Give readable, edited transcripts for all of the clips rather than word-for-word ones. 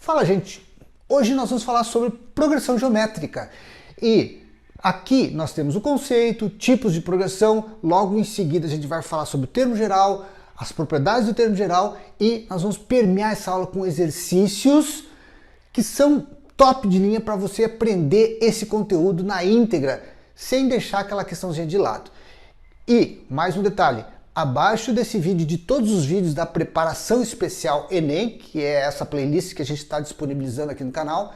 Fala, gente! Hoje nós vamos falar sobre progressão geométrica e aqui nós temos o conceito, tipos de progressão, logo em seguida a gente vai falar sobre o termo geral, as propriedades do termo geral e nós vamos permear essa aula com exercícios que são top de linha para você aprender esse conteúdo na íntegra, sem deixar aquela questãozinha de lado. E, mais um detalhe, abaixo desse vídeo, de todos os vídeos da preparação especial Enem, que é essa playlist que a gente está disponibilizando aqui no canal,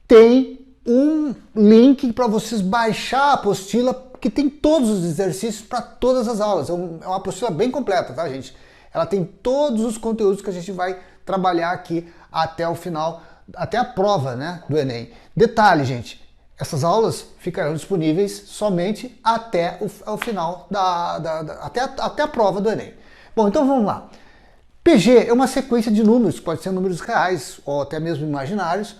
tem um link para vocês baixar a apostila, que tem todos os exercícios para todas as aulas. É uma apostila bem completa, tá, gente? Ela tem todos os conteúdos que a gente vai trabalhar aqui até o final, até a prova, né, do Enem. Detalhe, gente, essas aulas ficarão disponíveis somente até o final, até a prova do Enem. Bom, então vamos lá. PG é uma sequência de números, pode ser números reais ou até mesmo imaginários,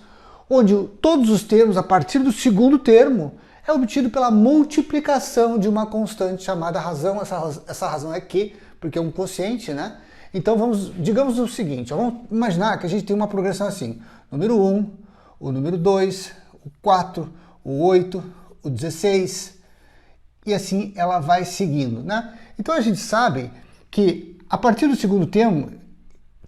onde todos os termos, a partir do segundo termo, é obtido pela multiplicação de uma constante chamada razão. Essa razão é Q, porque é um quociente, né? Então digamos o seguinte, vamos imaginar que a gente tem uma progressão assim, número 1, o número 2, o 4, o 8, o 16, e assim ela vai seguindo, né? Então a gente sabe que a partir do segundo termo,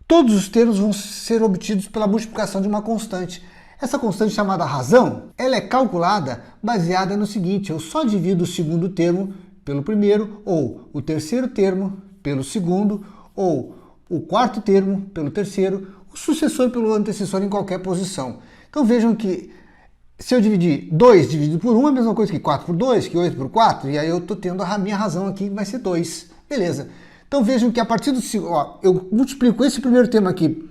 todos os termos vão ser obtidos pela multiplicação de uma constante. Essa constante chamada razão, ela é calculada baseada no seguinte: eu só divido o segundo termo pelo primeiro, ou o terceiro termo pelo segundo, ou o quarto termo pelo terceiro, o sucessor pelo antecessor em qualquer posição. Então vejam que se eu dividir 2 dividido por 1 é a mesma coisa que 4 por 2, que 8 por 4, e aí eu estou tendo a minha razão aqui, que vai ser 2. Beleza. Então vejam que a partir do segundo, eu multiplico esse primeiro termo aqui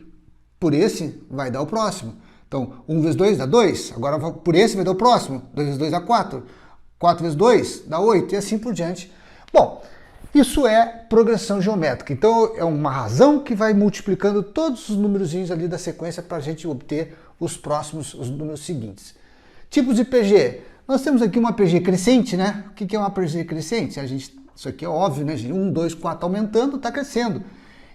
por esse, vai dar o próximo. Então 1 vezes 2 dá 2, agora por esse vai dar o próximo, 2 vezes 2 dá 4, 4 vezes 2 dá 8 e assim por diante. Bom, isso é progressão geométrica. Então é uma razão que vai multiplicando todos os númerozinhos ali da sequência para a gente obter os números seguintes. Tipos de PG. Nós temos aqui uma PG crescente, né? O que é uma PG crescente? Isso aqui é óbvio, né? 1, 2, 4 aumentando, está crescendo.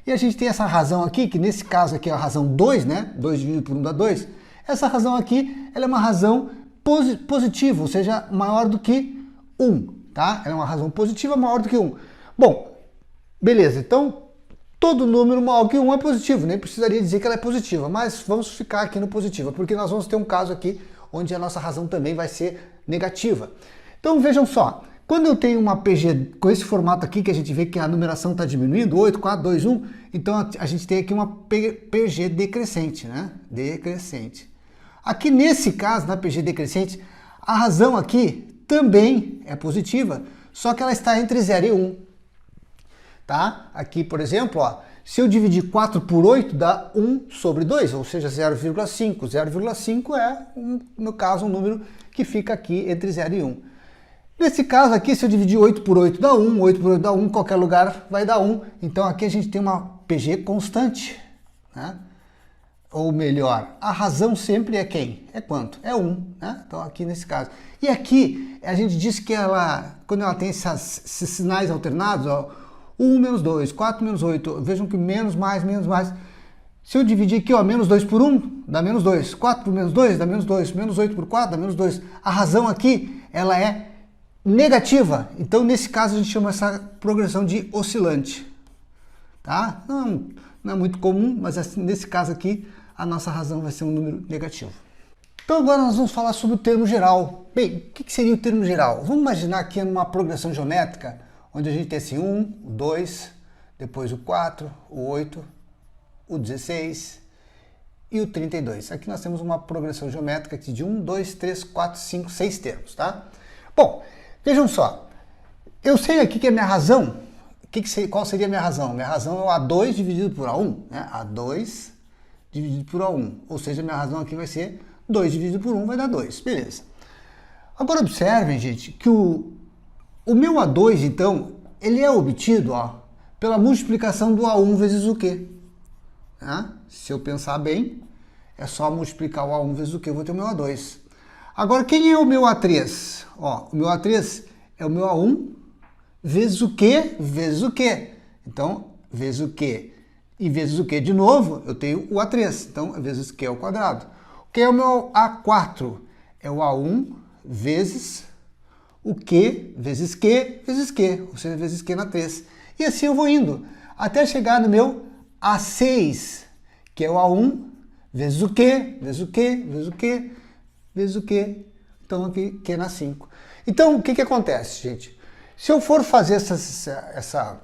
E a gente tem essa razão aqui, que nesse caso aqui é a razão 2, né? 2 dividido por 1 dá 2. Essa razão aqui, ela é uma razão positiva, ou seja, maior do que 1, tá? Ela é uma razão positiva maior do que 1. Bom, beleza. Então, todo número maior que 1 é positivo. Nem precisaria dizer que ela é positiva, mas vamos ficar aqui no positiva, porque nós vamos ter um caso aqui onde a nossa razão também vai ser negativa. Então vejam só, quando eu tenho uma PG com esse formato aqui, que a gente vê que a numeração está diminuindo, 8, 4, 2, 1, então a gente tem aqui uma PG decrescente, né? Decrescente. Aqui nesse caso, na PG decrescente, a razão aqui também é positiva, só que ela está entre 0 e 1. Tá? Aqui, por exemplo, se eu dividir 4 por 8, dá 1 sobre 2, ou seja, 0,5. 0,5 é, no caso, um número que fica aqui entre 0 e 1. Nesse caso aqui, se eu dividir 8 por 8 dá 1, 8 por 8 dá 1, qualquer lugar vai dar 1. Então aqui a gente tem uma PG constante, né? Ou melhor, a razão sempre é quem? É quanto? É 1, né? Então aqui nesse caso. E aqui a gente diz que ela, quando ela tem esses sinais alternados, 1 menos 2, 4 menos 8, vejam que menos, mais, menos, mais. Se eu dividir aqui, menos 2 por 1, dá menos 2. 4 por menos 2, dá menos 2. Menos 8 por 4, dá menos 2. A razão aqui, ela é negativa. Então, nesse caso, a gente chama essa progressão de oscilante. Tá? Não é muito comum, mas assim, nesse caso aqui, a nossa razão vai ser um número negativo. Então, agora nós vamos falar sobre o termo geral. Bem, o que seria o termo geral? Vamos imaginar que numa progressão geométrica, onde a gente tem esse 1, o 2, depois o 4, o 8, o 16 e o 32. Aqui nós temos uma progressão geométrica aqui de 1, 2, 3, 4, 5, 6 termos, tá? Bom, vejam só. Eu sei aqui que a minha razão, qual seria a minha razão? Minha razão é o A2 dividido por A1, né? A2 dividido por A1, ou seja, a minha razão aqui vai ser 2 dividido por 1 vai dar 2, beleza. Agora observem, gente, que o meu A2, então, ele é obtido pela multiplicação do A1 vezes o Q. Se eu pensar bem, é só multiplicar o A1 vezes o Q, eu vou ter o meu A2. Agora, quem é o meu A3? O meu A3 é o meu A1 vezes o Q vezes o Q. Então, vezes o Q E vezes o Q de novo, eu tenho o A3. Então, vezes Q ao quadrado. O que é o meu A4? É o A1 vezes o Q vezes Q vezes Q, ou seja, vezes Q na 3. E assim eu vou indo, até chegar no meu A6, que é o A1 vezes o Q, vezes o Q, vezes o Q, vezes o Q. Então aqui Q na 5. Então o que acontece, gente? Se eu for fazer essa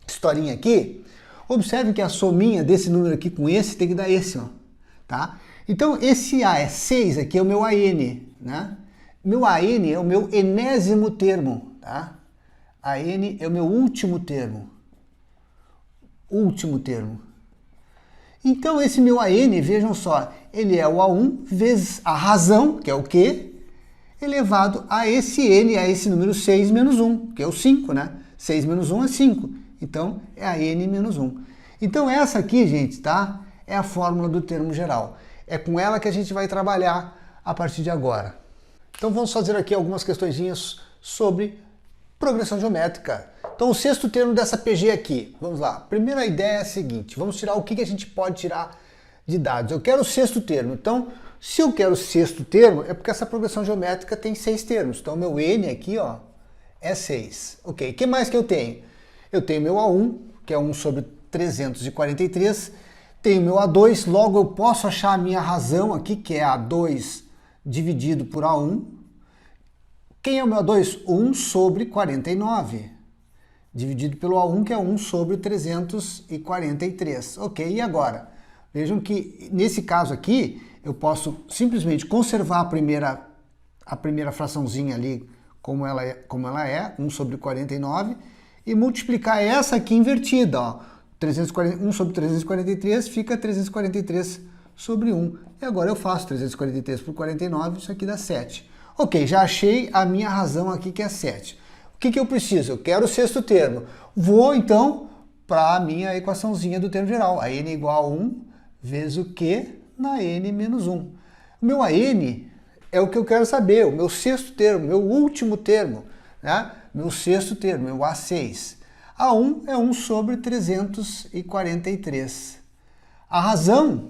historinha aqui, observe que a sominha desse número aqui com esse tem que dar esse, ó, tá? Então esse A6 aqui é o meu AN, né? Meu AN é o meu enésimo termo, tá? AN é o meu último termo. Último termo. Então esse meu AN, vejam só, ele é o A1 vezes a razão, que é o Q, elevado a esse N, a esse número 6 menos 1, que é o 5, né? 6 menos 1 é 5. Então é a N menos 1. Então essa aqui, gente, tá? É a fórmula do termo geral. É com ela que a gente vai trabalhar a partir de agora. Então vamos fazer aqui algumas questõezinhas sobre progressão geométrica. Então o sexto termo dessa PG aqui, vamos lá. Primeira ideia é a seguinte, vamos tirar o que a gente pode tirar de dados. Eu quero o sexto termo, então se eu quero o sexto termo, é porque essa progressão geométrica tem 6 termos. Então meu N aqui, ó, é 6. Ok, o que mais que eu tenho? Eu tenho meu A1, que é 1 sobre 343, tenho meu A2, logo eu posso achar a minha razão aqui, que é A2 dividido por A1. Quem é o meu A2? 1 sobre 49, dividido pelo A1, que é 1 sobre 343. Ok, e agora? Vejam que nesse caso aqui, eu posso simplesmente conservar a primeira fraçãozinha ali como ela é, 1 sobre 49, e multiplicar essa aqui invertida, ó. 1 sobre 343 fica 343 sobre 1. E agora eu faço 343 por 49, isso aqui dá 7. Ok, já achei a minha razão aqui, que é 7. O que eu preciso? Eu quero o sexto termo. Vou, então, para a minha equaçãozinha do termo geral. A n é igual a 1 vezes o Q na n menos 1. O meu AN é o que eu quero saber, o meu sexto termo, meu último termo, né? Meu sexto termo, meu A6. A1 é 1 sobre 343. A razão,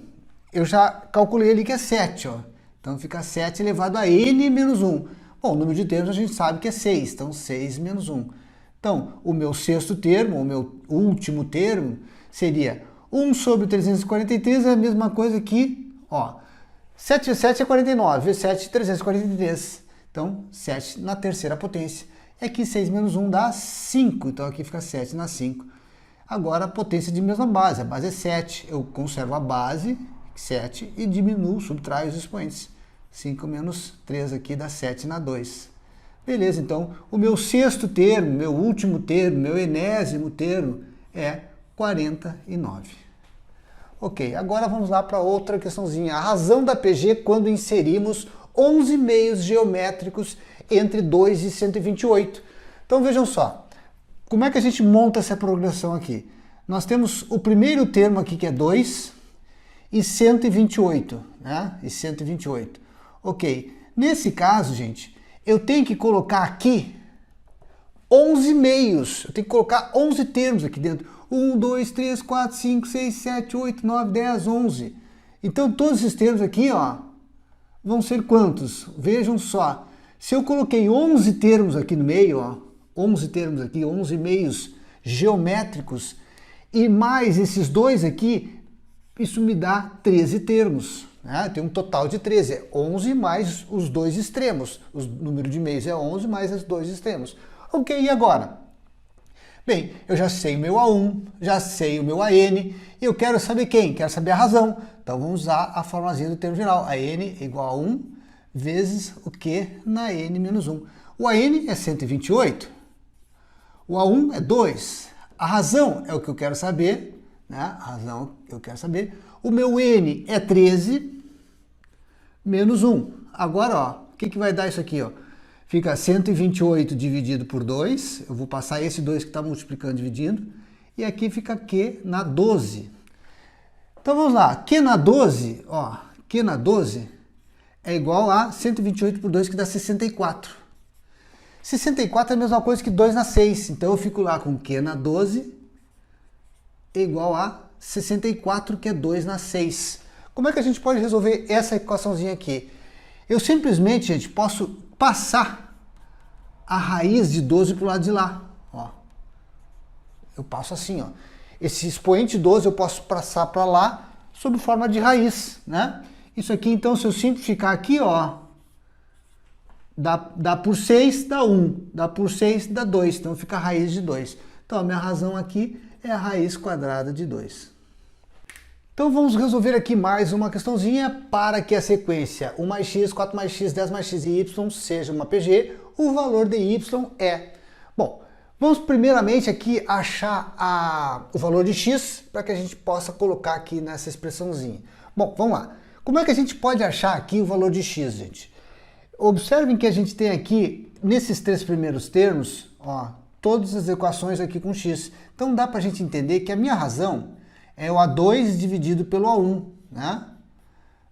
eu já calculei ali que é 7, ó. Então fica 7 elevado a n menos 1. Bom, o número de termos a gente sabe que é 6, então 6 menos 1. Então, o meu sexto termo, o meu último termo, seria 1 sobre 343, é a mesma coisa que, ó, 7 vezes 7 é 49, vezes 7, 343. Então, 7 na terceira potência. E aqui 6 menos 1 dá 5, então aqui fica 7 na 5. Agora a potência de mesma base, a base é 7, eu conservo a base, 7, e diminuo, subtraio os expoentes. 5 menos 3 aqui dá 7 na 2. Beleza, então o meu sexto termo, meu último termo, meu enésimo termo é 49. Ok, agora vamos lá para outra questãozinha. A razão da PG quando inserimos 11 meios geométricos entre 2 e 128. Então vejam só, como é que a gente monta essa progressão aqui? Nós temos o primeiro termo aqui que é 2 e 128, né? E 128. Ok, nesse caso, gente, eu tenho que colocar aqui 11 meios, eu tenho que colocar 11 termos aqui dentro. 1, 2, 3, 4, 5, 6, 7, 8, 9, 10, 11. Então todos esses termos aqui, ó, vão ser quantos? Vejam só, se eu coloquei 11 termos aqui no meio, ó, 11 termos aqui, 11 meios geométricos, e mais esses dois aqui, isso me dá 13 termos. Né? Tem um total de 13, é 11 mais os dois extremos. O número de meios é 11 mais os dois extremos. Ok, e agora? Bem, eu já sei o meu A1, já sei o meu AN, e eu quero saber quem? Quero saber a razão. Então vamos usar a formulazinha do termo geral. AN é igual a 1 vezes o Q na N menos 1. O AN é 128, o A1 é 2. A razão é o que eu quero saber, né? A razão eu quero saber. O meu N é 13 menos 1. Agora, ó, o que vai dar isso aqui, ó? Fica 128 dividido por 2, eu vou passar esse 2 que está multiplicando dividindo, e aqui fica Q na 12. Então vamos lá, Q na 12, ó, Q na 12 é igual a 128 por 2, que dá 64. 64 é a mesma coisa que 2 na 6, então eu fico lá com Q na 12 igual a 64, que é 2 na 6. Como é que a gente pode resolver essa equaçãozinha aqui? Eu simplesmente, gente, posso passar a raiz de 12 para o lado de lá. Ó. Eu passo assim, ó. Esse expoente 12 eu posso passar para lá sob forma de raiz, né? Isso aqui, então, se eu simplificar aqui, ó, dá por 6, dá 1. Dá por 6, dá 2. Então fica a raiz de 2. Então a minha razão aqui é a raiz quadrada de 2. Então vamos resolver aqui mais uma questãozinha para que a sequência 1 mais x, 4 mais x, 10 mais x e y seja uma PG. O valor de y é... Bom, vamos primeiramente aqui achar o valor de x para que a gente possa colocar aqui nessa expressãozinha. Bom, vamos lá. Como é que a gente pode achar aqui o valor de x, gente? Observem que a gente tem aqui, nesses 3 primeiros termos, ó, todas as equações aqui com x. Então dá para a gente entender que a minha razão é o A2 dividido pelo A1, né?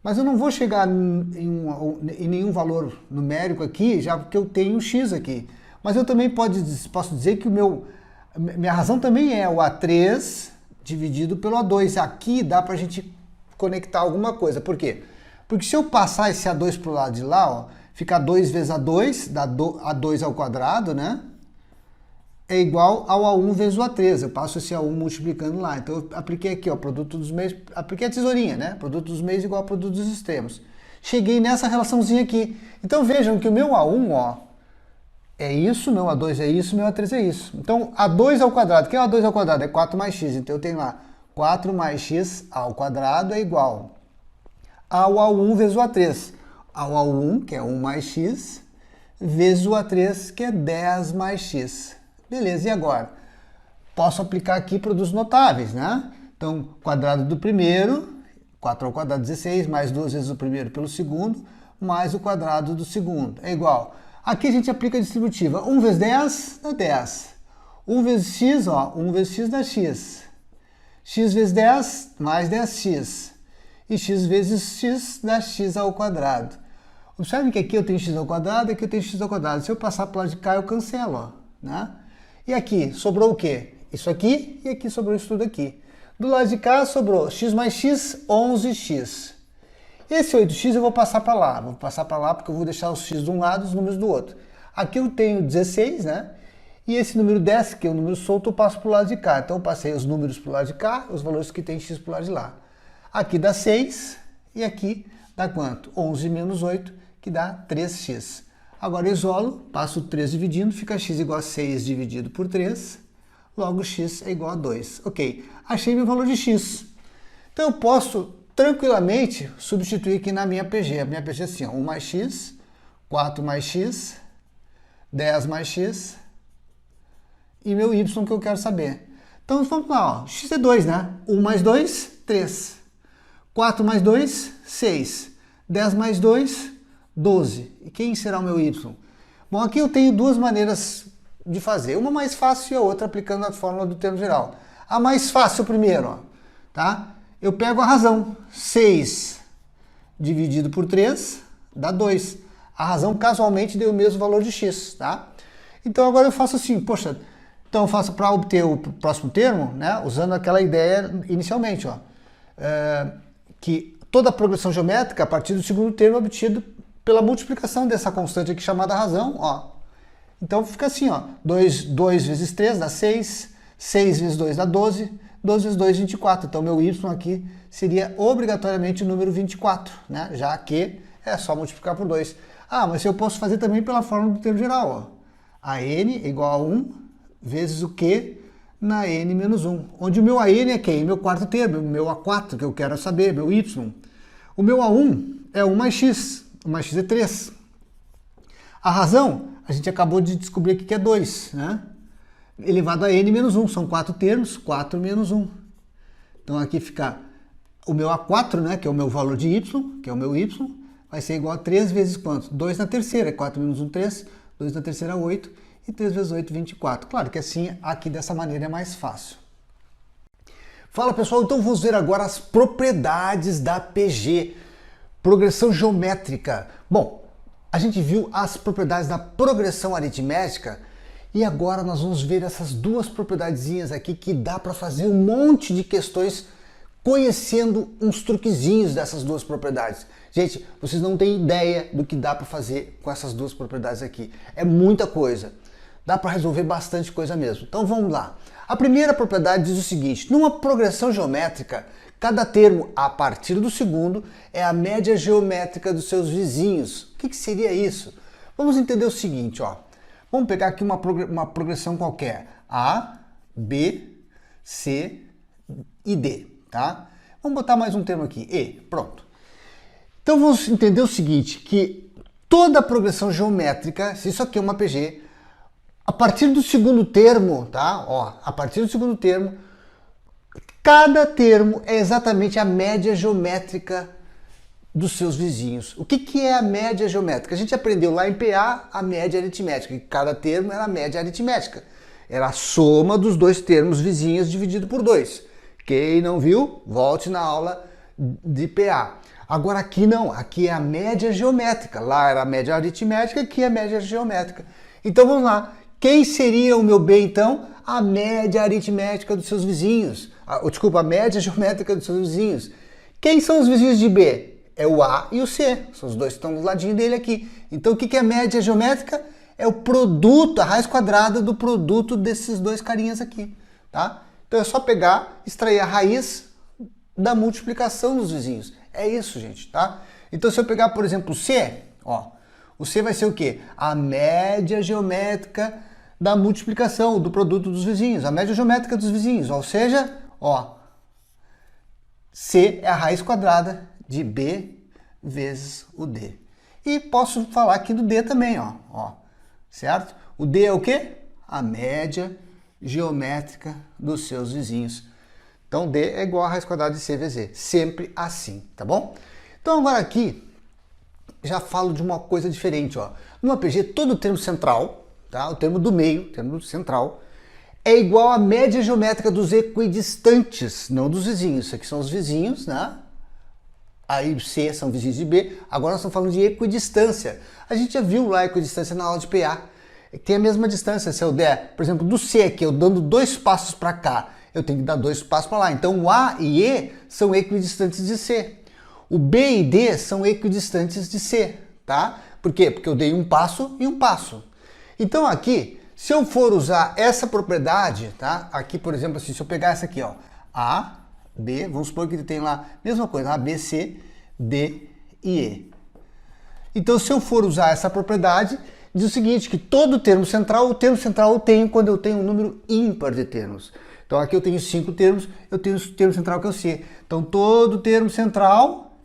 Mas eu não vou chegar em nenhum valor numérico aqui, já porque eu tenho o x aqui. Mas eu também posso dizer que minha razão também é o A3 dividido pelo A2. Aqui dá para a gente conectar alguma coisa. Por quê? Porque se eu passar esse A2 para o lado de lá, ó, fica 2 vezes A2, dá A2 ao quadrado, né? É igual ao A1 vezes o A3. Eu passo esse A1 multiplicando lá. Então eu apliquei aqui, ó, produto dos meios, apliquei a tesourinha, né? Produto dos meios igual ao produto dos extremos. Cheguei nessa relaçãozinha aqui. Então vejam que o meu A1, ó, é isso, meu A2 é isso, meu A3 é isso. Então A2 ao quadrado, o que é A2 ao quadrado? É 4 mais x. Então eu tenho lá 4 mais x ao quadrado é igual ao A1 vezes o A3. Ao A1, que é 1 mais x, vezes o A3, que é 10 mais x. Beleza, e agora? Posso aplicar aqui produtos notáveis, né? Então, quadrado do primeiro, 4 ao quadrado 16, mais 2 vezes o primeiro pelo segundo, mais o quadrado do segundo, é igual. Aqui a gente aplica a distributiva. 1 vezes 10 dá 10. 1 vezes x, ó, 1 vezes x dá x. X vezes 10, mais 10x. E x vezes x dá x ao quadrado. Observe que aqui eu tenho x ao quadrado e aqui eu tenho x ao quadrado. Se eu passar para o lado de cá, eu cancelo, ó, né? E aqui, sobrou o quê? Isso aqui e aqui sobrou isso tudo aqui. Do lado de cá sobrou x mais x, 11x. Esse 8x eu vou passar para lá. Vou passar para lá porque eu vou deixar os x de um lado e os números do outro. Aqui eu tenho 16, né? E esse número 10, que é o número solto, eu passo para o lado de cá. Então eu passei os números para o lado de cá, os valores que tem x para o lado de lá. Aqui dá 6 e aqui dá quanto? 11 menos 8, que dá 3x. Agora eu isolo, passo 3 dividindo, fica x igual a 6 dividido por 3, logo x é igual a 2. Ok, achei meu valor de x. Então eu posso tranquilamente substituir aqui na minha PG. A minha PG é assim, ó, 1 mais x, 4 mais x, 10 mais x e meu y que eu quero saber. Então vamos lá, ó, x é 2, né? 1 mais 2, 3. 4 mais 2, 6. 10 mais 2, 12. E quem será o meu y? Bom, aqui eu tenho duas maneiras de fazer. Uma mais fácil e a outra aplicando a fórmula do termo geral. A mais fácil primeiro, ó, tá? Eu pego a razão. 6 dividido por 3 dá 2. A razão casualmente deu o mesmo valor de x, tá? Então agora eu faço assim, poxa, então eu faço para obter o próximo termo, né? Usando aquela ideia inicialmente, ó, que toda a progressão geométrica a partir do segundo termo é obtido pela multiplicação dessa constante aqui chamada razão, ó. Então fica assim, ó, 2 vezes 3 dá 6, 6 vezes 2 dá 12, 12 vezes 2, 24. Então meu y aqui seria obrigatoriamente o número 24, né? Já que é só multiplicar por 2. Ah, mas eu posso fazer também pela fórmula do termo geral, ó. A n igual a 1 vezes o q na n menos 1. Onde o meu a n é quem? Meu quarto termo, o meu a4 que eu quero saber, meu y. O meu a1 é 1 mais x. 1 mais x é 3. A razão, a gente acabou de descobrir aqui que é 2, né? Elevado a n menos 1, são 4 termos, 4 menos 1. Então aqui fica o meu A4, né, que é o meu valor de y, que é o meu y, vai ser igual a 3 vezes quanto? 2 na terceira, 4 menos 1, 3, 2 na terceira, 8, e 3 vezes 8, 24. Claro que assim, aqui dessa maneira é mais fácil. Fala pessoal, então vamos ver agora as propriedades da PG. Progressão geométrica. Bom, a gente viu as propriedades da progressão aritmética e agora nós vamos ver essas duas propriedadezinhas aqui que dá para fazer um monte de questões conhecendo uns truquezinhos dessas duas propriedades. Gente, vocês não têm ideia do que dá para fazer com essas duas propriedades aqui. É muita coisa. Dá para resolver bastante coisa mesmo. Então vamos lá. A primeira propriedade diz o seguinte: numa progressão geométrica, cada termo a partir do segundo é a média geométrica dos seus vizinhos. O que seria isso? Vamos entender o seguinte, ó. Vamos pegar aqui uma progressão qualquer. A, B, C e D, tá? Vamos botar mais um termo aqui, E, pronto. Então vamos entender o seguinte, que toda progressão geométrica, se isso aqui é uma PG, a partir do segundo termo, tá? Ó, a partir do segundo termo, cada termo é exatamente a média geométrica dos seus vizinhos. O que é a média geométrica? A gente aprendeu lá em PA a média aritmética, que cada termo era a média aritmética. Era a soma dos dois termos vizinhos dividido por 2. Quem não viu, volte na aula de PA. Agora aqui não, aqui é a média geométrica. Lá era a média aritmética, aqui é a média geométrica. Então vamos lá. Quem seria o meu B então? A média aritmética dos seus vizinhos. Desculpa, a média geométrica dos seus vizinhos. Quem são os vizinhos de B? É o A e o C. São os dois que estão do ladinho dele aqui. Então o que é a média geométrica? É o produto, a raiz quadrada do produto desses dois carinhas aqui, tá? Então é só pegar, extrair a raiz da multiplicação dos vizinhos. É isso, gente, tá? Então se eu pegar, por exemplo, o C, ó, o C vai ser o quê? A média geométrica da multiplicação do produto dos vizinhos, a média geométrica dos vizinhos, ou seja, ó, C é a raiz quadrada de B vezes o D. E posso falar aqui do D também, ó, certo? O D é o quê? A média geométrica dos seus vizinhos. Então D é igual a raiz quadrada de C vezes E. Sempre assim, tá bom? Então agora aqui, já falo de uma coisa diferente, ó. Numa PG, todo termo central, tá? O termo do meio, o termo central, é igual à média geométrica dos equidistantes, não dos vizinhos. Isso aqui são os vizinhos, né? Aí C são vizinhos de B. Agora nós estamos falando de equidistância. A gente já viu lá a equidistância na aula de PA. Tem a mesma distância. Se eu der, por exemplo, do C aqui, eu dando 2 passos para cá, eu tenho que dar 2 passos para lá. Então o A e E são equidistantes de C. O B e D são equidistantes de C, tá? Por quê? Porque eu dei um passo e um passo. Então aqui, se eu for usar essa propriedade, tá? Aqui, por exemplo, assim, se eu pegar essa aqui, ó, A, B, vamos supor que tem lá, mesma coisa, A, B, C, D e E. Então, se eu for usar essa propriedade, diz o seguinte, que todo termo central, o termo central eu tenho quando eu tenho um número ímpar de termos. Então, aqui eu tenho 5 termos, eu tenho o termo central que é o C. Então, todo termo central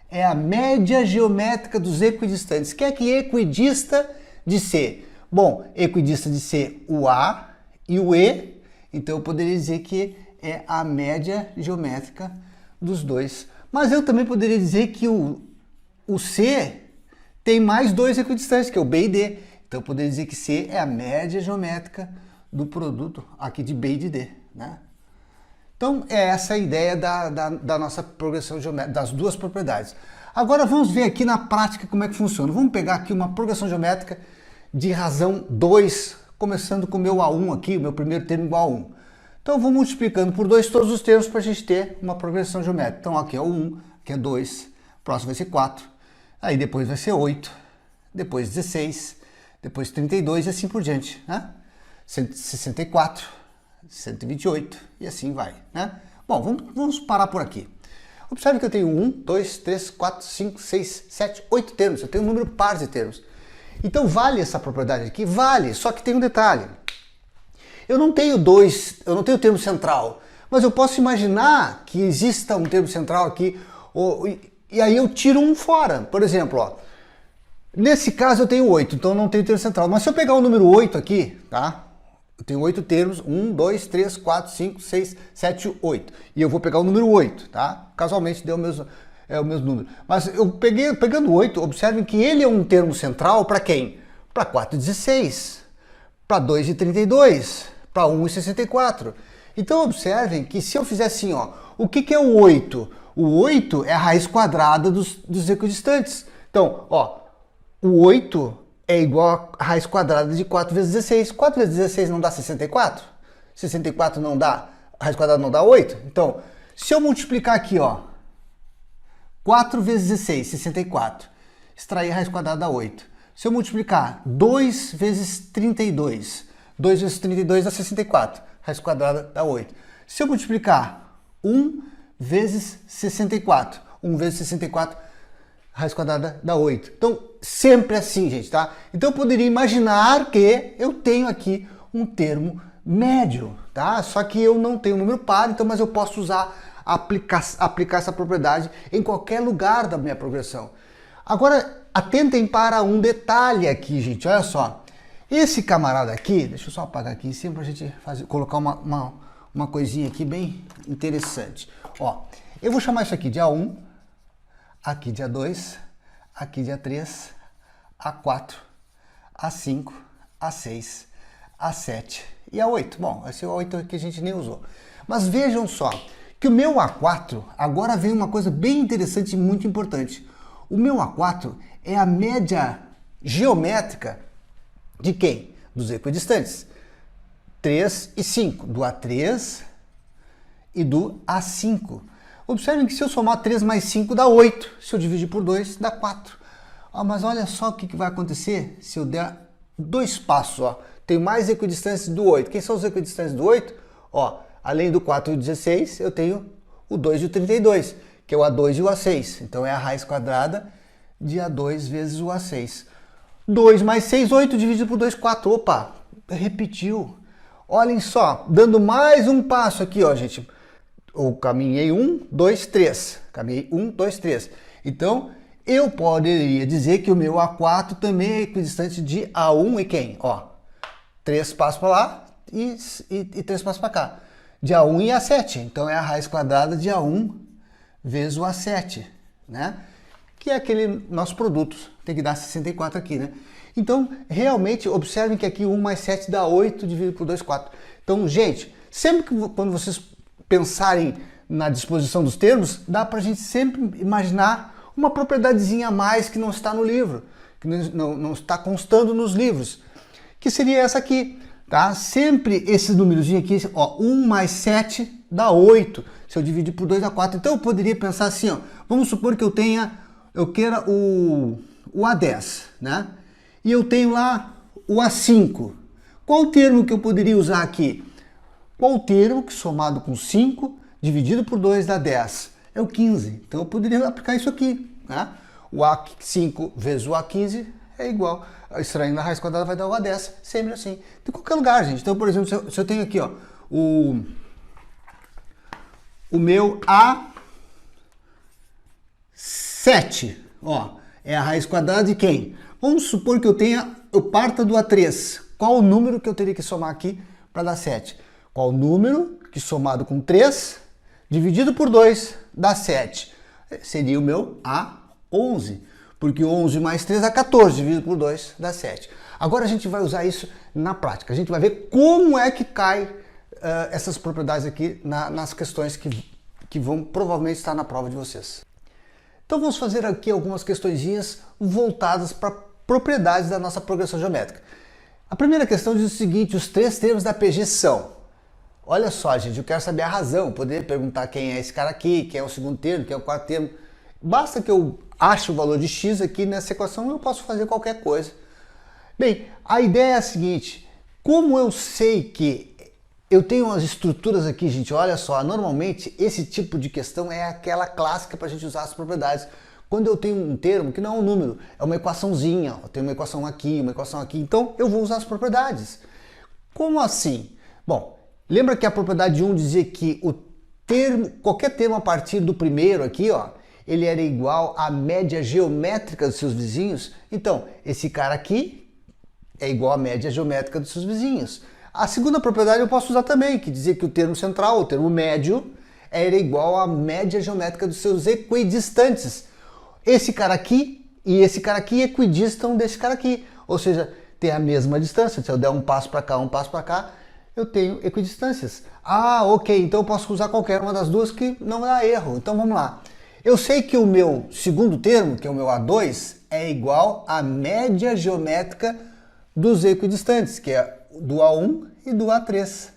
é a média geométrica dos equidistantes. Quem é que é equidista de C? Bom, equidista de C, o A e o E. Então, eu poderia dizer que é a média geométrica dos dois. Mas eu também poderia dizer que o C tem mais 2 equidistantes, que é o B e D. Então eu poderia dizer que C é a média geométrica do produto aqui de B e de D, né? Então é essa a ideia da nossa progressão geométrica, das duas propriedades. Agora vamos ver aqui na prática como é que funciona. Vamos pegar aqui uma progressão geométrica de razão 2, começando com o meu A1 aqui, o meu primeiro termo igual a 1. Então eu vou multiplicando por 2 todos os termos para a gente ter uma progressão geométrica. Então aqui é o 1, aqui é 2, próximo vai ser 4, aí depois vai ser 8, depois 16, depois 32 e assim por diante, né? 164, 128 e assim vai, né? Bom, vamos parar por aqui. Observe que eu tenho 1, 2, 3, 4, 5, 6, 7, 8 termos. Eu tenho um número par de termos. Então vale essa propriedade aqui? Vale, só que tem um detalhe. Eu não tenho termo central, mas eu posso imaginar que exista um termo central aqui, e aí eu tiro um fora. Por exemplo, ó, nesse caso eu tenho 8, então não tenho termo central. Mas se eu pegar o número 8 aqui, tá? Eu tenho 8 termos, 1, 2, 3, 4, 5, 6, 7, 8. E eu vou pegar o número 8, tá? Casualmente deu o mesmo número. Mas eu pegando 8, observem que ele é um termo central para quem? Para 4,16, para 2,32, para 1,64. Então observem que se eu fizer assim, ó, o que é o 8? O 8 é a raiz quadrada dos equidistantes. Então, ó, o 8 é igual a raiz quadrada de 4 vezes 16. 4 vezes 16 não dá 64? 64 não dá, a raiz quadrada não dá 8? Então, Se eu multiplicar aqui, ó, 4 vezes 16, 64, extrair a raiz quadrada dá 8. Se eu multiplicar 2 vezes 32, 2 vezes 32 dá 64, raiz quadrada dá 8. Se eu multiplicar 1 vezes 64, 1 vezes 64, raiz quadrada dá 8. Então, sempre assim, gente, tá? Então, eu poderia imaginar que eu tenho aqui um termo médio, tá? Só que eu não tenho número par, então, mas eu posso aplicar essa propriedade em qualquer lugar da minha progressão. Agora, atentem para um detalhe aqui, gente, olha só. Esse camarada aqui, deixa eu só apagar aqui em cima para a gente colocar uma coisinha aqui bem interessante. Ó, eu vou chamar isso aqui de A1, aqui de A2, aqui de A3, A4, A5, A6, A7 e A8. Bom, esse A8 aqui a gente nem usou. Mas vejam só, que o meu A4, agora vem uma coisa bem interessante e muito importante. O meu A4 é a média geométrica de quem? Dos equidistantes. 3 e 5, do A3 e do A5. Observem que se eu somar 3 mais 5 dá 8, se eu dividir por 2 dá 4. Mas olha só o que vai acontecer se eu der 2 passos. Ó. Tenho mais equidistâncias do 8. Quem são os equidistâncias do 8? Ó, além do 4 e o 16, eu tenho o 2 e o 32, que é o A2 e o A6. Então é a raiz quadrada de A2 vezes o A6. 2 mais 6, 8, dividido por 2, 4. Opa, repetiu. Olhem só, dando mais um passo aqui, ó, gente. Eu caminhei 1, 2, 3. Caminhei 1, 2, 3. Então, eu poderia dizer que o meu A4 também é equidistante de A1 e quem? Ó, 3 passos para lá e 3 passos para cá. De A1 e A7. Então, é a raiz quadrada de A1 vezes o A7, né? Que é aquele nosso produto. Tem que dar 64 aqui, né? Então, realmente, observem que aqui 1 mais 7 dá 8, dividido por 2, 4. Então, gente, sempre que quando vocês pensarem na disposição dos termos, dá para a gente sempre imaginar uma propriedadezinha a mais que não está no livro, que não está constando nos livros, que seria essa aqui, tá? Sempre esse númerozinho aqui, ó, 1 mais 7 dá 8, se eu dividir por 2 dá 4. Então eu poderia pensar assim, ó, vamos supor que eu queira o A10, né? E eu tenho lá o A5. Qual o termo que eu poderia usar aqui? Qual o termo que somado com 5 dividido por 2 dá 10? É o 15. Então eu poderia aplicar isso aqui, né? O A5 vezes o A15 é igual. Extraindo a raiz quadrada vai dar o A10. Sempre assim. De qualquer lugar, gente. Então, por exemplo, se eu tenho aqui, ó, o meu A7, ó, é a raiz quadrada de quem? Vamos supor que eu parta do A3. Qual o número que eu teria que somar aqui para dar 7? Qual o número que somado com 3 dividido por 2 dá 7? Seria o meu A11, porque 11 mais 3 dá 14, dividido por 2 dá 7. Agora a gente vai usar isso na prática. A gente vai ver como é que cai essas propriedades aqui nas questões que vão provavelmente estar na prova de vocês. Então vamos fazer aqui algumas questõezinhas voltadas para propriedades da nossa progressão geométrica. A primeira questão diz o seguinte: os 3 termos da PG são... Olha só, gente, eu quero saber a razão. Poderia perguntar quem é esse cara aqui, quem é o segundo termo, quem é o quarto termo. Basta que eu ache o valor de x aqui nessa equação e eu posso fazer qualquer coisa. Bem, a ideia é a seguinte: como eu sei que eu tenho umas estruturas aqui, gente, olha só, normalmente esse tipo de questão é aquela clássica para a gente usar as propriedades. Quando eu tenho um termo que não é um número, é uma equaçãozinha, eu tenho uma equação aqui, então eu vou usar as propriedades. Como assim? Bom, lembra que a propriedade 1 dizia que qualquer termo a partir do primeiro aqui, ó, ele era igual à média geométrica dos seus vizinhos? Então, esse cara aqui é igual à média geométrica dos seus vizinhos. A segunda propriedade eu posso usar também, que dizia que o termo central, o termo médio, era igual à média geométrica dos seus equidistantes. Esse cara aqui e esse cara aqui equidistam desse cara aqui, ou seja, tem a mesma distância. Se eu der um passo para cá, um passo para cá, eu tenho equidistâncias. Ah, ok, então eu posso usar qualquer uma das duas que não dá erro. Então vamos lá. Eu sei que o meu segundo termo, que é o meu A2, é igual à média geométrica dos equidistantes, que é do A1 e do A3.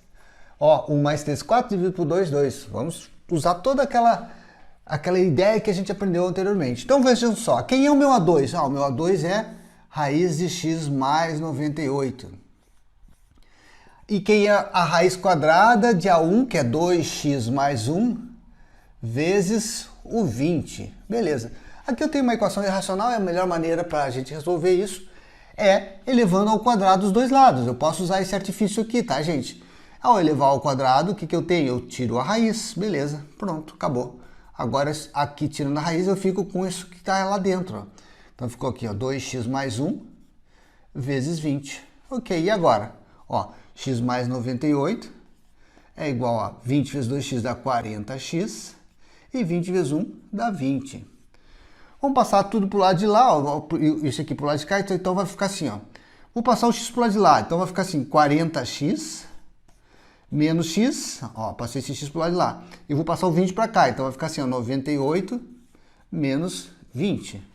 Ó, 1 mais 3, 4, dividido por 2, 2. Vamos usar toda aquela ideia que a gente aprendeu anteriormente. Então vejam só, quem é o meu A2? O meu A2 é raiz de x mais 98. E quem é a raiz quadrada de A1, que é 2x mais 1, vezes o 20. Beleza. Aqui eu tenho uma equação irracional, e a melhor maneira para a gente resolver isso é elevando ao quadrado os dois lados. Eu posso usar esse artifício aqui, tá, gente? Ao elevar ao quadrado, o que eu tenho? Eu tiro a raiz. Beleza, pronto, acabou. Agora, aqui tirando a raiz, eu fico com isso que está lá dentro. Ó. Então ficou aqui, ó, 2x mais 1 vezes 20. Ok, e agora? Ó, x mais 98 é igual a 20 vezes 2x dá 40x e 20 vezes 1 dá 20. Vamos passar tudo para o lado de lá, ó, isso aqui para o lado de cá, então vai ficar assim, ó. Vou passar o x para o lado de lá, então vai ficar assim, 40x menos x, ó, passei esse x para o lado de lá. E vou passar o 20 para cá, então vai ficar assim, ó, 98 menos 20.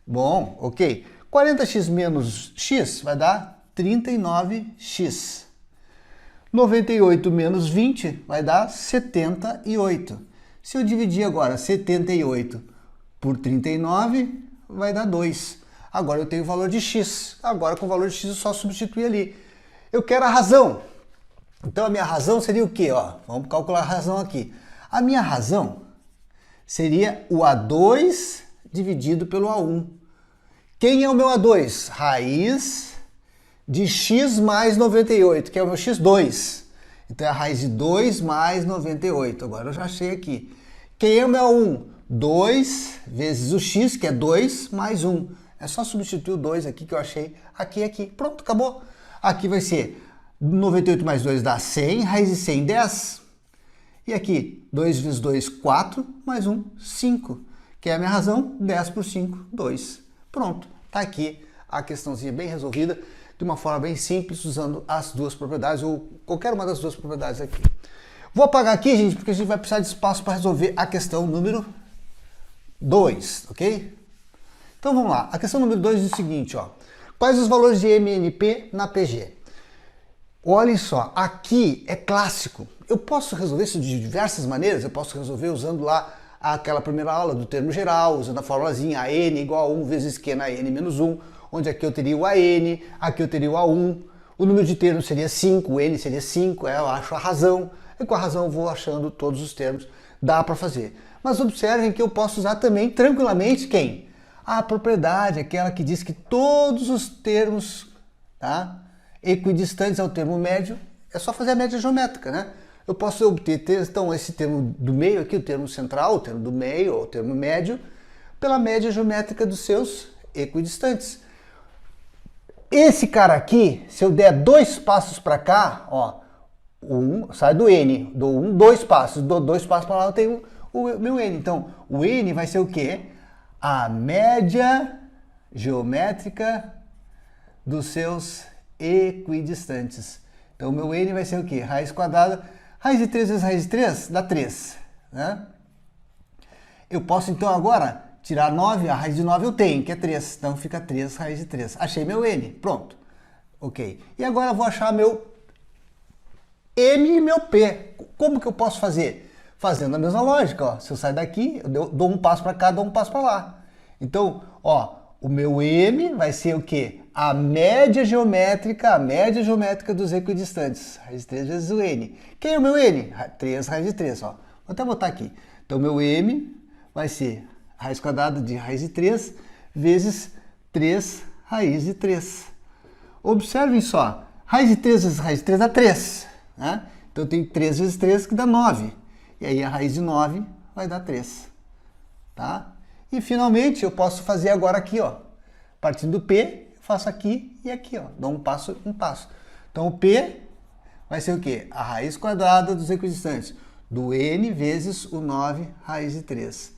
Bom, ok. 40x menos x vai dar 39x. 98 menos 20 vai dar 78. Se eu dividir agora 78 por 39, vai dar 2. Agora eu tenho o valor de x. Agora com o valor de x eu só substituir ali. Eu quero a razão. Então a minha razão seria o quê? Ó, vamos calcular a razão aqui. A minha razão seria o A2 dividido pelo A1. Quem é o meu A2? Raiz de x mais 98, que é o meu x2. Então é a raiz de 2 mais 98. Agora eu já achei aqui. Quem é o meu A1? 2 vezes o x, que é 2, mais 1. É só substituir o 2 aqui que eu achei aqui e aqui. Pronto, acabou. Aqui vai ser 98 mais 2 dá 100, raiz de 100, 10. E aqui, 2 vezes 2, 4, mais 1, 5. Que é a minha razão, 10 por 5, 2. Pronto, tá aqui a questãozinha bem resolvida, de uma forma bem simples, usando as duas propriedades, ou qualquer uma das duas propriedades aqui. Vou apagar aqui, gente, porque a gente vai precisar de espaço para resolver a questão número 2, ok? Então vamos lá, a questão número 2 diz o seguinte, ó. Quais os valores de MNP na PG? Olhem só, aqui é clássico. Eu posso resolver isso de diversas maneiras. Eu posso resolver usando lá aquela primeira aula do termo geral, usando a formulazinha AN igual a 1 vezes Q na N menos 1, onde aqui eu teria o AN, aqui eu teria o A1, o número de termos seria 5, o N seria 5, eu acho a razão, e com a razão eu vou achando todos os termos, dá para fazer. Mas observem que eu posso usar também tranquilamente quem? A propriedade, aquela que diz que todos os termos, tá, equidistantes ao termo médio, é só fazer a média geométrica, né? Eu posso obter, então, esse termo do meio aqui, o termo central, o termo do meio, ou o termo médio, pela média geométrica dos seus equidistantes. Esse cara aqui, se eu der 2 passos para cá, ó, sai do N, dou 2 passos, dou 2 passos para lá, eu tenho o meu N. Então, o N vai ser o quê? A média geométrica dos seus equidistantes. Então, o meu N vai ser o quê? Raiz quadrada. Raiz de 3 vezes raiz de 3 dá 3. Né? Eu posso, então, agora tirar 9. A raiz de 9 eu tenho, que é 3. Então, fica 3 raiz de 3. Achei meu N. Pronto. Ok. E agora eu vou achar meu M e meu P. Como que eu posso fazer? Fazendo a mesma lógica. Ó. Se eu sair daqui, eu dou um passo para cá, dou um passo para lá. Então, ó, o meu M vai ser o quê? A média geométrica dos equidistantes. Raiz de 3 vezes o N. Quem é o meu N? 3 raiz de 3, ó. Vou até botar aqui. Então, meu M vai ser raiz quadrada de raiz de 3 vezes 3 raiz de 3. Observem só. Raiz de 3 vezes raiz de 3 dá 3. Né? Então, eu tenho 3 vezes 3 que dá 9. E aí, a raiz de 9 vai dar 3. Tá? E, finalmente, eu posso fazer agora aqui, ó. Partindo do P, faço aqui e aqui, ó. Dou um passo, um passo. Então, o P vai ser o quê? A raiz quadrada dos equidistantes. Do N vezes o 9 raiz de 3.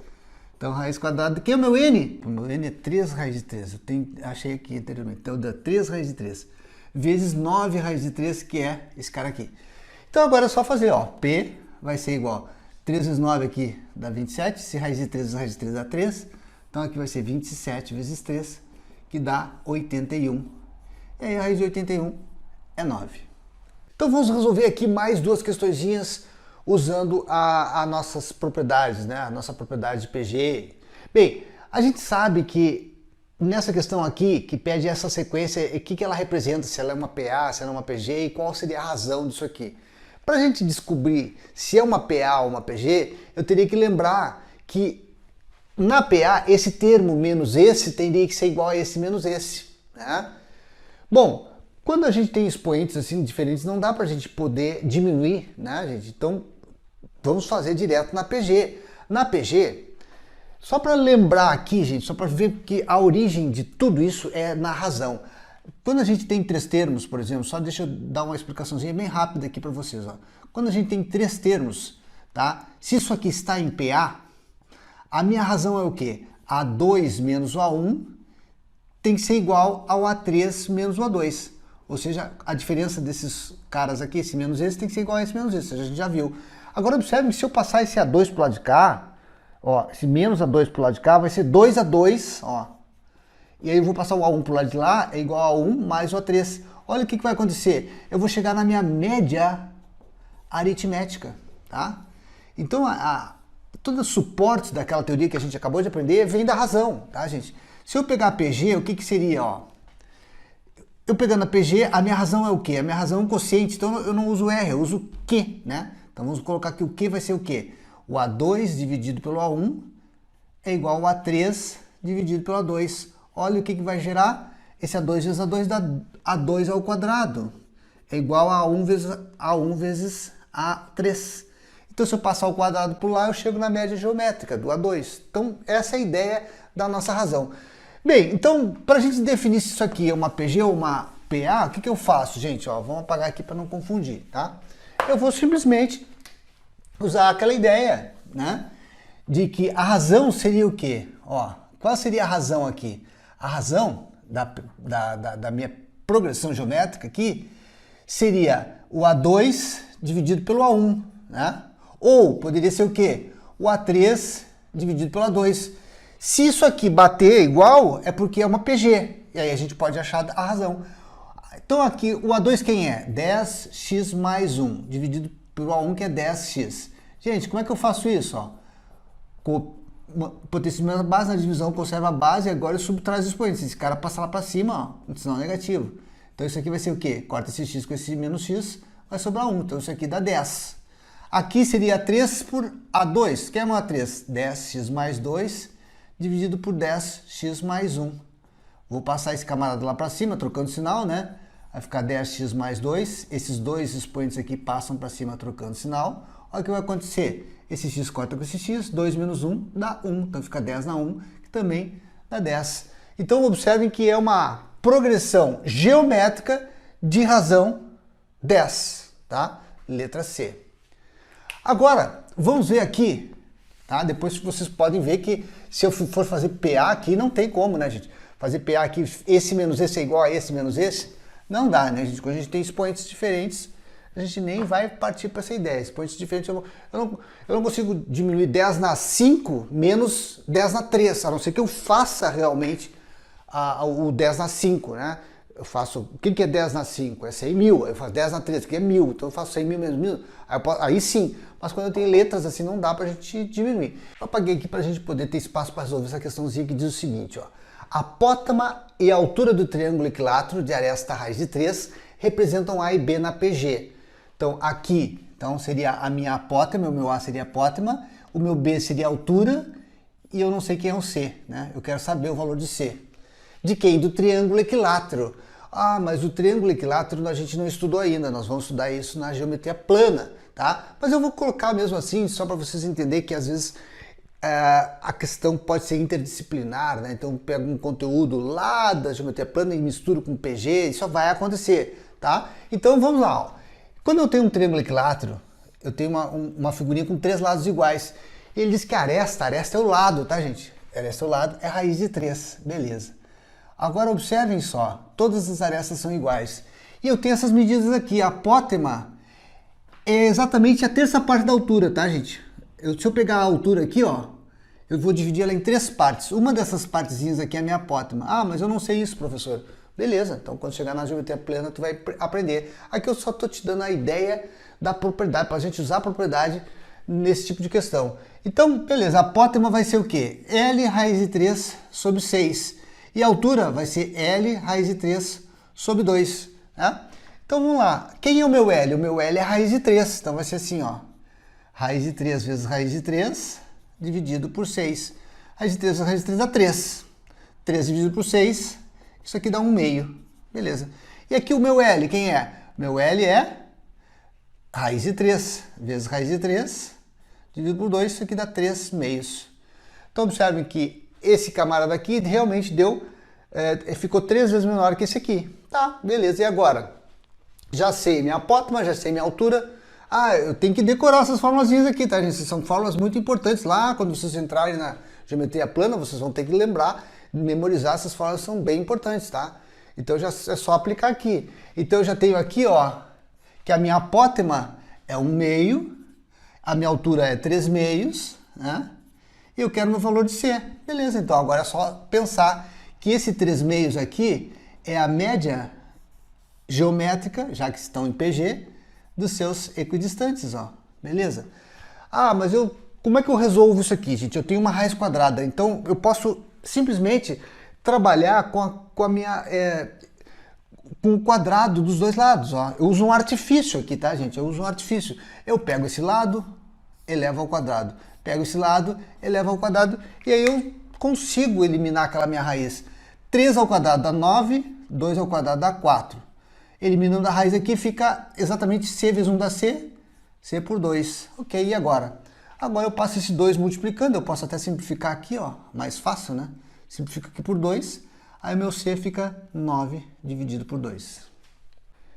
Então, raiz quadrada... Quem é o meu N? O meu N é 3 raiz de 3. Achei aqui anteriormente. Então, dá 3 raiz de 3. Vezes 9 raiz de 3, que é esse cara aqui. Então, agora é só fazer, ó. P vai ser igual... 3 vezes 9 aqui dá 27. Se raiz de 3 vezes raiz de 3 dá 3. Então, aqui vai ser 27 vezes 3, que dá 81. E aí, a raiz de 81 é 9. Então, vamos resolver aqui mais duas questõezinhas usando as nossas propriedades, né? A nossa propriedade de PG. Bem, a gente sabe que nessa questão aqui, que pede essa sequência, o que ela representa, se ela é uma PA, se ela é uma PG e qual seria a razão disso aqui. Para a gente descobrir se é uma PA ou uma PG, eu teria que lembrar que na PA esse termo menos esse teria que ser igual a esse menos esse, né? Bom, quando a gente tem expoentes assim diferentes, não dá para a gente poder diminuir, né, gente? Então, vamos fazer direto na PG. Na PG, só para lembrar aqui, gente, só para ver que a origem de tudo isso é na razão. Quando a gente tem três termos, por exemplo, só deixa eu dar uma explicaçãozinha bem rápida aqui para vocês, ó. Quando a gente tem três termos, tá? Se isso aqui está em PA, a minha razão é o quê? A2 menos o A1 tem que ser igual ao A3 menos o A2. Ou seja, a diferença desses caras aqui, esse menos esse, tem que ser igual a esse menos esse. A gente já viu. Agora observe que se eu passar esse A2 para o lado de cá, ó, esse menos A2 para o lado de cá vai ser 2 A2, ó. E aí eu vou passar o A1 para o lado de lá, é igual a 1 mais o A3. Olha o que vai acontecer. Eu vou chegar na minha média aritmética, tá? Então, todos os suportes daquela teoria que a gente acabou de aprender vem da razão, tá, gente? Se eu pegar a PG, o que seria, ó? Eu pegando a PG, a minha razão é o quê? A minha razão é um quociente, então eu não uso R, eu uso Q, né? Então vamos colocar aqui o Q vai ser o quê? O A2 dividido pelo A1 é igual ao A3 dividido pelo A2. Olha o que vai gerar? Esse A2 vezes A2 dá A2 ao quadrado. É igual a A1 vezes A3. Então se eu passar o quadrado por lá, eu chego na média geométrica do A2. Então essa é a ideia da nossa razão. Bem, então, para a gente definir se isso aqui é uma PG ou uma PA, o que eu faço, gente? Ó, vamos apagar aqui para não confundir, tá? Eu vou simplesmente usar aquela ideia, né? De que a razão seria o quê? Ó, qual seria a razão aqui? A razão da minha progressão geométrica aqui seria o A2 dividido pelo A1, né? Ou poderia ser o quê? O A3 dividido pelo A2. Se isso aqui bater igual, é porque é uma PG. E aí a gente pode achar a razão. Então aqui, o A2 quem é? 10x mais 1, dividido pelo A1, que é 10x. Gente, como é que eu faço isso? Ó? Potencial da base na divisão, conserva a base e agora eu subtrai os expoentes. Esse cara passa lá para cima, ó, sinal negativo. Então isso aqui vai ser o quê? Corta esse x com esse menos x, vai sobrar 1. Então isso aqui dá 10. Aqui seria 3 por A2. O que é uma A3? 10x mais 2 dividido por 10x mais 1. Vou passar esse camarada lá para cima, trocando sinal, né? Vai ficar 10x mais 2. Esses dois expoentes aqui passam para cima, trocando sinal. Olha o que vai acontecer. Esse x corta com esse x, 2 menos 1 dá 1. Então fica 10 na 1, que também dá 10. Então observem que é uma progressão geométrica de razão 10, tá? Letra C. Agora, vamos ver aqui, tá? Depois vocês podem ver que se eu for fazer PA aqui, não tem como, né, gente? Fazer PA aqui, esse menos esse é igual a esse menos esse, não dá, né, gente? Quando a gente tem expoentes diferentes, a gente nem vai partir para essa ideia. Expoentes diferentes, eu não consigo diminuir 10 na 5 menos 10 na 3, a não ser que eu faça realmente o 10 na 5, né? Eu faço, o que é 10 na 5? É 100 mil. Eu faço 10 na 3, que é 1000. Então eu faço 100 mil menos 1000. Aí sim. Mas quando eu tenho letras assim, não dá pra gente diminuir. Eu apaguei aqui pra gente poder ter espaço para resolver essa questãozinha que diz o seguinte, ó. Apótema e a altura do triângulo equilátero de aresta raiz de 3 representam A e B na PG. Então aqui, seria a minha apótema, o meu A seria apótema, o meu B seria altura e eu não sei quem é o C, né? Eu quero saber o valor de C. De quem? Do triângulo equilátero. Ah, mas o triângulo equilátero a gente não estudou ainda, nós vamos estudar isso na geometria plana, tá? Mas eu vou colocar mesmo assim, só para vocês entenderem que às vezes a questão pode ser interdisciplinar, né? Então eu pego um conteúdo lá da geometria plana e misturo com PG, isso vai acontecer, tá? Então vamos lá, ó. Quando eu tenho um triângulo equilátero, eu tenho uma figurinha com 3 lados iguais. Ele diz que a aresta é o lado, tá, gente? Aresta é o lado, é raiz de 3, beleza. Agora observem só, todas as arestas são iguais. E eu tenho essas medidas aqui. A apótema é exatamente a terça parte da altura, tá, gente? Se eu pegar a altura aqui, ó, eu vou dividir ela em 3 partes. Uma dessas partezinhas aqui é a minha apótema. Ah, mas eu não sei isso, professor. Beleza, então quando chegar na geometria plana tu vai aprender. Aqui eu só estou te dando a ideia da propriedade, para a gente usar a propriedade nesse tipo de questão. Então, beleza, a apótema vai ser o quê? L raiz de 3 sobre 6. E a altura vai ser L raiz de 3 sobre 2. Né? Então vamos lá. Quem é o meu L? O meu L é raiz de 3. Então vai ser assim, ó. Raiz de 3 vezes raiz de 3 dividido por 6. Raiz de 3 vezes raiz de 3 dá 3. 3 dividido por 6, isso aqui dá 1 meio. Beleza. E aqui o meu L, quem é? Meu L é raiz de 3 vezes raiz de 3 dividido por 2, isso aqui dá 3 meios. Então observem que esse camarada aqui realmente deu, ficou 3 vezes menor que esse aqui. Tá, beleza. E agora? Já sei minha apótema, já sei minha altura. Ah, eu tenho que decorar essas formulazinhas aqui, tá, gente? São fórmulas muito importantes lá, quando vocês entrarem na geometria plana, vocês vão ter que lembrar, memorizar, essas fórmulas são bem importantes, tá? Então já é só aplicar aqui. Então eu já tenho aqui, ó, que a minha apótema é 1 meio, a minha altura é 3 meios, né? E eu quero meu valor de C. Beleza, então agora é só pensar que esse 3 meios aqui é a média geométrica, já que estão em PG, dos seus equidistantes, ó. Beleza? Ah, mas como é que eu resolvo isso aqui, gente? Eu tenho uma raiz quadrada, então eu posso simplesmente trabalhar com a minha... com o quadrado dos dois lados, ó. Eu uso um artifício aqui, tá, gente? Eu uso um artifício. Eu pego esse lado, elevo ao quadrado. Pego esse lado, elevo ao quadrado, e aí eu consigo eliminar aquela minha raiz. 3 ao quadrado dá 9, 2 ao quadrado dá 4. Eliminando a raiz aqui, fica exatamente C vezes 1 dá C, C por 2. Ok, e agora? Agora eu passo esse 2 multiplicando, eu posso até simplificar aqui, ó, mais fácil, né? Simplifico aqui por 2, aí meu C fica 9 dividido por 2.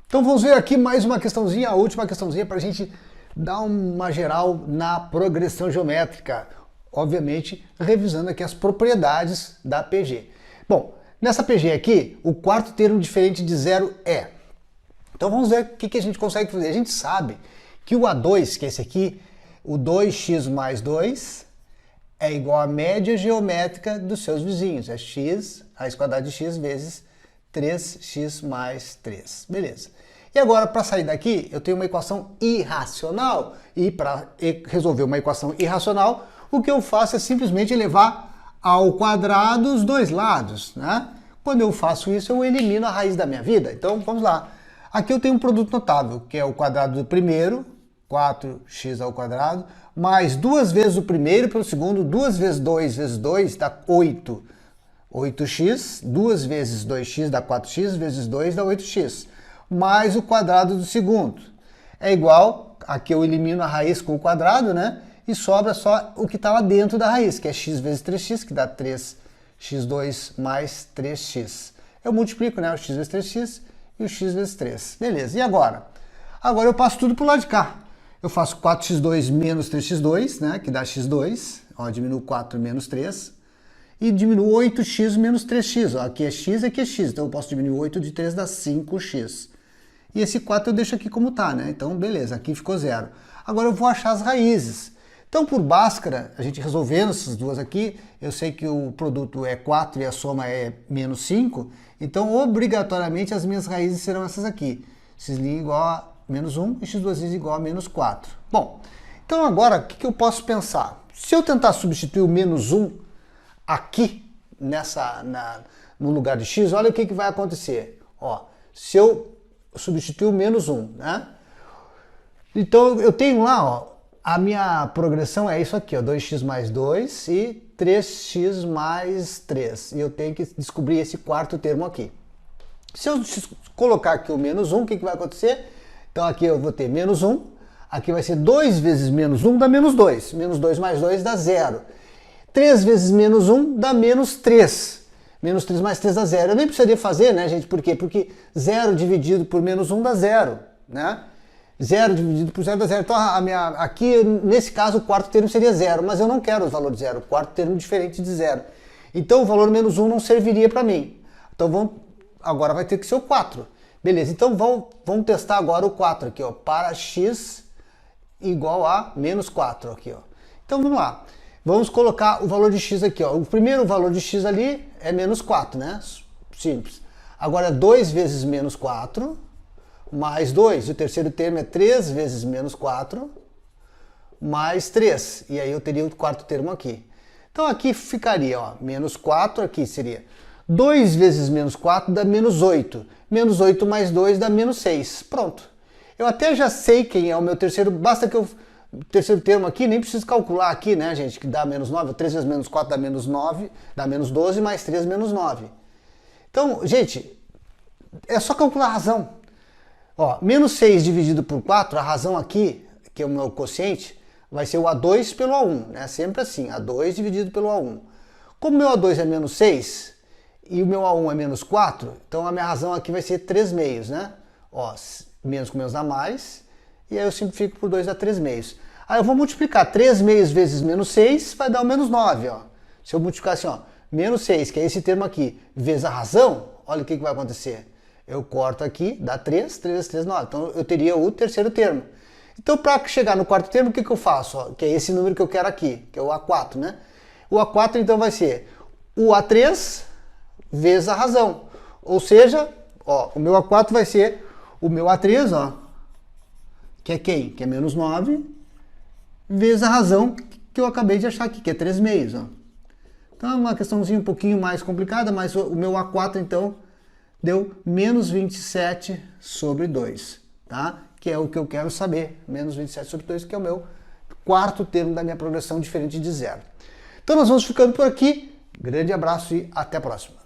Então vamos ver aqui mais uma questãozinha, a última questãozinha para a gente dar uma geral na progressão geométrica. Obviamente, revisando aqui as propriedades da PG. Bom, nessa PG aqui, o quarto termo diferente de zero é. Então vamos ver o que a gente consegue fazer. A gente sabe que o A2, que é esse aqui, o 2x mais 2, é igual à média geométrica dos seus vizinhos. É x, raiz quadrada de x vezes 3x mais 3. Beleza. E agora, para sair daqui, eu tenho uma equação irracional. E para resolver uma equação irracional, o que eu faço é simplesmente elevar ao quadrado os dois lados, né? Quando eu faço isso, eu elimino a raiz da minha vida. Então, vamos lá. Aqui eu tenho um produto notável, que é o quadrado do primeiro, 4x ao quadrado, mais 2 vezes o primeiro pelo segundo, 2 vezes 2 vezes 2 dá 8. 8x, 2 vezes 2x dá 4x, vezes 2 dá 8x. Mais o quadrado do segundo. É igual, aqui eu elimino a raiz com o quadrado, né? E sobra só o que está lá dentro da raiz, que é x vezes 3x, que dá 3x2 mais 3x. Eu multiplico, né, o x vezes 3x e o x vezes 3. Beleza, e agora? Agora eu passo tudo para o lado de cá. Eu faço 4x2 menos 3x2, né, que dá x2. Ó, diminuo 4 menos 3. E diminuo 8x menos 3x. Ó, aqui é x, aqui é x. Então eu posso diminuir 8 de 3, dá 5x. E esse 4 eu deixo aqui como está, né? Então, beleza, aqui ficou 0. Agora eu vou achar as raízes. Então, por Bhaskara, a gente resolvendo essas duas aqui, eu sei que o produto é 4 e a soma é menos 5. Então, obrigatoriamente, as minhas raízes serão essas aqui. X' igual a menos 1 e x2' igual a menos 4. Bom, então agora, o que eu posso pensar? Se eu tentar substituir o menos 1 aqui, no lugar de x, olha o que vai acontecer. Ó, se eu substituir o menos 1, né? Então eu tenho lá, ó, a minha progressão é isso aqui, ó, 2x mais 2 e 3x mais 3. E eu tenho que descobrir esse quarto termo aqui. Se eu colocar aqui o menos 1, o que vai acontecer? Então aqui eu vou ter menos 1, aqui vai ser 2 vezes menos 1 dá menos 2. Menos 2 mais 2 dá 0. 3 vezes menos 1 dá menos 3. Menos 3 mais 3 dá 0. Eu nem precisaria fazer, né, gente? Por quê? Porque 0 dividido por menos 1 dá 0, né? 0 dividido por 0 dá 0. Então, aqui, nesse caso, o quarto termo seria 0, mas eu não quero o valor de 0. O quarto termo é diferente de 0. Então, o valor menos 1 não serviria para mim. Então, agora vai ter que ser o 4. Beleza, então vamos testar agora o 4 aqui, ó. Para x igual a menos 4 aqui, ó. Então, vamos lá. Vamos colocar o valor de x aqui, ó. O primeiro valor de x ali é menos 4, né? Simples. Agora, 2 vezes menos 4, mais 2. O terceiro termo é 3 vezes menos 4 mais 3. E aí eu teria o quarto termo aqui. Então aqui ficaria, ó, menos 4, aqui seria 2 vezes menos 4 dá menos 8. Menos 8 mais 2 dá menos 6. Pronto. Eu até já sei quem é o meu terceiro, basta que eu... Terceiro termo aqui, nem preciso calcular aqui, né, gente, que dá menos 9. 3 vezes menos 4 dá menos 9, dá menos 12, mais 3 menos 9. Então, gente, é só calcular a razão. Ó, menos 6 dividido por 4, a razão aqui, que é o meu quociente, vai ser o A2 pelo A1, né? Sempre assim, A2 dividido pelo A1. Como o meu A2 é menos 6 e o meu A1 é menos 4, então a minha razão aqui vai ser 3 meios, né? Ó, menos com menos dá mais, e aí eu simplifico por 2 dá 3 meios. Aí eu vou multiplicar 3 meios vezes menos 6, vai dar o menos 9, ó. Se eu multiplicar assim, ó, menos 6, que é esse termo aqui, vezes a razão, olha o que vai acontecer. Eu corto aqui, dá 3, 3 vezes 3, 9. Então eu teria o terceiro termo. Então, para chegar no quarto termo, o que eu faço? Ó, que é esse número que eu quero aqui, que é o A4, né? O A4, então, vai ser o A3 vezes a razão. Ou seja, ó, o meu A4 vai ser o meu A3, ó, que é quem? Que é menos 9, vezes a razão que eu acabei de achar aqui, que é 3 meios, ó. Então, é uma questãozinha um pouquinho mais complicada, mas o meu A4, então, deu menos 27 sobre 2, tá? Que é o que eu quero saber, menos 27 sobre 2, que é o meu quarto termo da minha progressão diferente de zero. Então nós vamos ficando por aqui. Grande abraço e até a próxima.